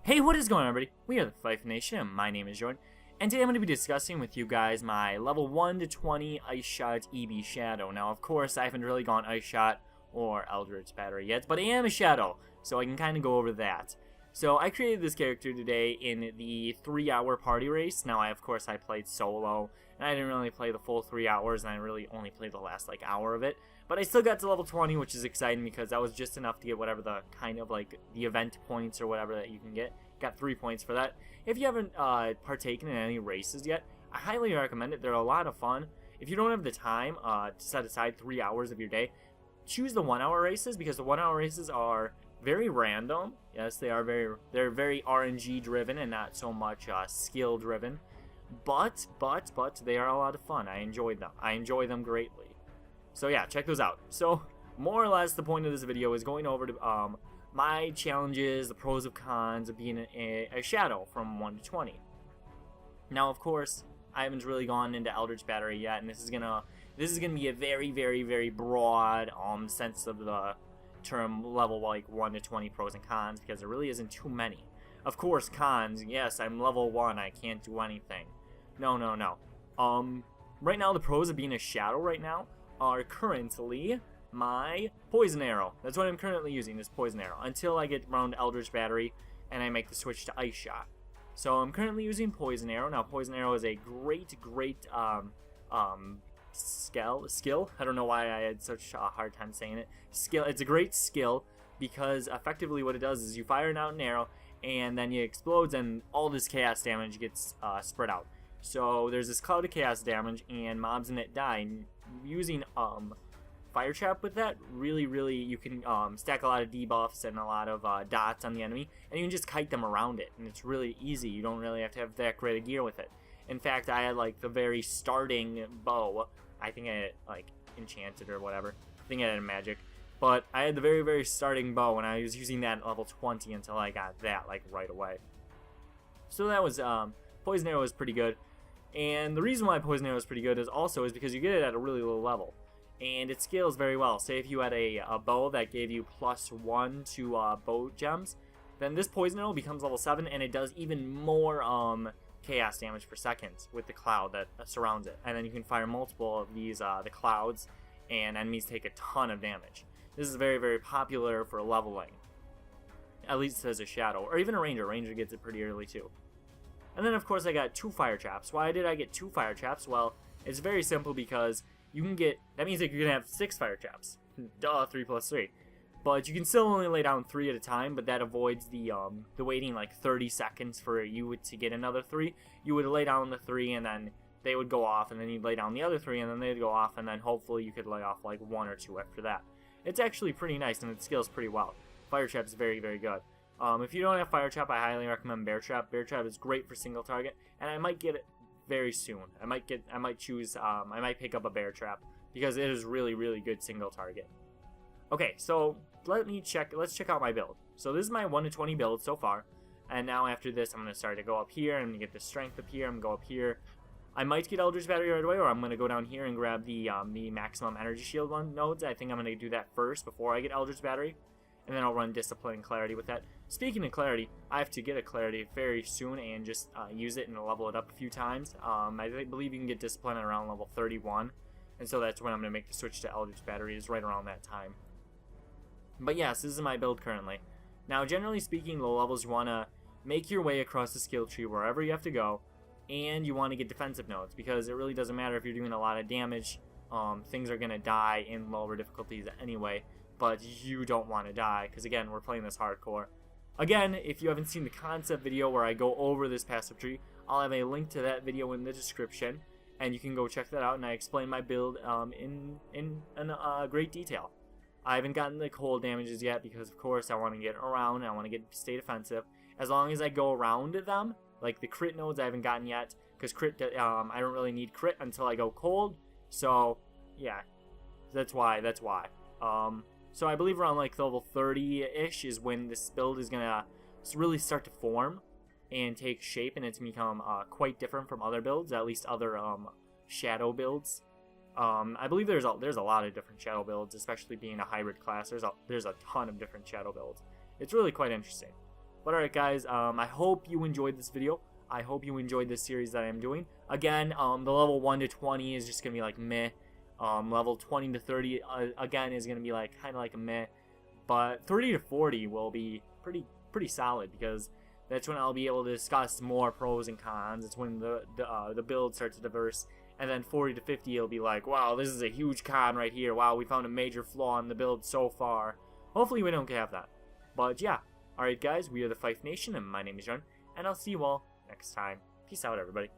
Hey, what is going on, everybody? We are the Fife Nation, and my name is Jordan, and today I'm going to be discussing with you guys my level 1 to 20 Ice Shot EB Shadow. Now, of course, I haven't really gone Ice Shot or Eldritch Battery yet, but I am a Shadow, so I can kind of go over that. So, I created this character today in the 3-hour party race. Now, of course, I played solo, and I didn't really play the full 3 hours, and I really only played the last, hour of it. But I still got to level 20, which is exciting because that was just enough to get whatever the the event points or whatever that you can get. Got 3 points for that. If you haven't partaken in any races yet, I highly recommend it. They're a lot of fun. If you don't have the time to set aside 3 hours of your day, choose the 1-hour races because the 1-hour races are very random. Yes, they're very RNG driven and not so much skill driven. But they are a lot of fun. I enjoyed them. I enjoy them greatly. So yeah, check those out. So more or less the point of this video is going over to my challenges, the pros and cons of being a Shadow from 1 to 20. Now, of course, I haven't really gone into Eldritch Battery yet, and this is gonna be a very broad sense of the term level 1 to 20 pros and cons because there really isn't too many. Of course, cons. Yes, I'm level 1. I can't do anything. No. Right now, the pros of being a Shadow right now are currently my Poison Arrow. That's what I'm currently using, this Poison Arrow, until I get around Eldritch Battery and I make the switch to Ice Shot. So I'm currently using Poison Arrow. Now, Poison Arrow is a great skill. I don't know why I had such a hard time saying it. Skill. It's a great skill because effectively what it does is you fire out an arrow and then it explodes and all this chaos damage gets spread out. So there's this cloud of chaos damage and mobs in it die. And using Fire Trap with that, really you can stack a lot of debuffs and a lot of dots on the enemy, and you can just kite them around it, and it's really easy. You don't really have to have that great of gear with it. In fact, I had the very starting bow. I think I had enchanted or whatever. I think I had a magic, but I had the very starting bow, and I was using that at level 20 until I got that right away. So that was Poison Arrow was pretty good. And the reason why Poison Arrow is pretty good is because you get it at a really low level. And it scales very well. Say if you had a bow that gave you +1 to bow gems, then this Poison Arrow becomes level 7 and it does even more chaos damage per second with the cloud that surrounds it. And then you can fire multiple of these, the clouds, and enemies take a ton of damage. This is very popular for leveling. At least as a Shadow, or even a Ranger. Ranger gets it pretty early too. And then of course I got 2 Fire Traps. Why did I get 2 Fire Traps? Well, it's very simple because you can get, that means that you're going to have 6 Fire Traps. Duh, 3 plus 3. But you can still only lay down 3 at a time, but that avoids the waiting 30 seconds for you to get another 3. You would lay down the 3 and then they would go off, and then you'd lay down the other 3 and then they'd go off, and then hopefully you could lay off 1 or 2 after that. It's actually pretty nice and it scales pretty well. Fire Trap is very good. If you don't have Fire Trap, I highly recommend Bear Trap. Bear Trap is great for single target, and I might get it very soon. I might pick up a Bear Trap because it is really good single target. Okay, so let's check out my build. So this is my 1 to 20 build so far, and now after this I'm going to start to go up here. I'm going to get the strength up here. I'm going to go up here. I might get Eldritch Battery right away, or I'm going to go down here and grab the maximum energy shield nodes. I think I'm going to do that first before I get Eldritch Battery. And then I'll run Discipline and Clarity with that. Speaking of Clarity, I have to get a Clarity very soon and just use it and level it up a few times. I believe you can get Discipline at around level 31. And so that's when I'm going to make the switch to Eldritch Battery, is right around that time. But yes, this is my build currently. Now, generally speaking, low levels, you want to make your way across the skill tree wherever you have to go. And you want to get defensive nodes, because it really doesn't matter if you're doing a lot of damage. Things are going to die in lower difficulties anyway. But you don't want to die, because again, we're playing this hardcore. Again, if you haven't seen the concept video where I go over this passive tree, I'll have a link to that video in the description, and you can go check that out, and I explain my build in great detail. I haven't gotten the cold damages yet, because of course I want to get around, and I want to stay defensive. As long as I go around them, like the crit nodes I haven't gotten yet, because crit, I don't really need crit until I go cold, so yeah, that's why. So I believe around level 30-ish is when this build is going to really start to form and take shape, and it's become quite different from other builds, at least other Shadow builds. I believe there's a lot of different Shadow builds, especially being a hybrid class. There's a ton of different Shadow builds. It's really quite interesting. But alright guys, I hope you enjoyed this video. I hope you enjoyed this series that I'm doing. Again, the level 1 to 20 is just going to be like meh. Level 20 to 30, again, is going to be like kind of like a meh. But 30 to 40 will be pretty solid, because that's when I'll be able to discuss more pros and cons. It's when the build starts to diverse. And then 40 to 50, it'll be like, wow, this is a huge con right here. Wow, we found a major flaw in the build so far. Hopefully we don't have that. But yeah, alright guys, we are the Fife Nation, and my name is John, and I'll see you all next time. Peace out, everybody.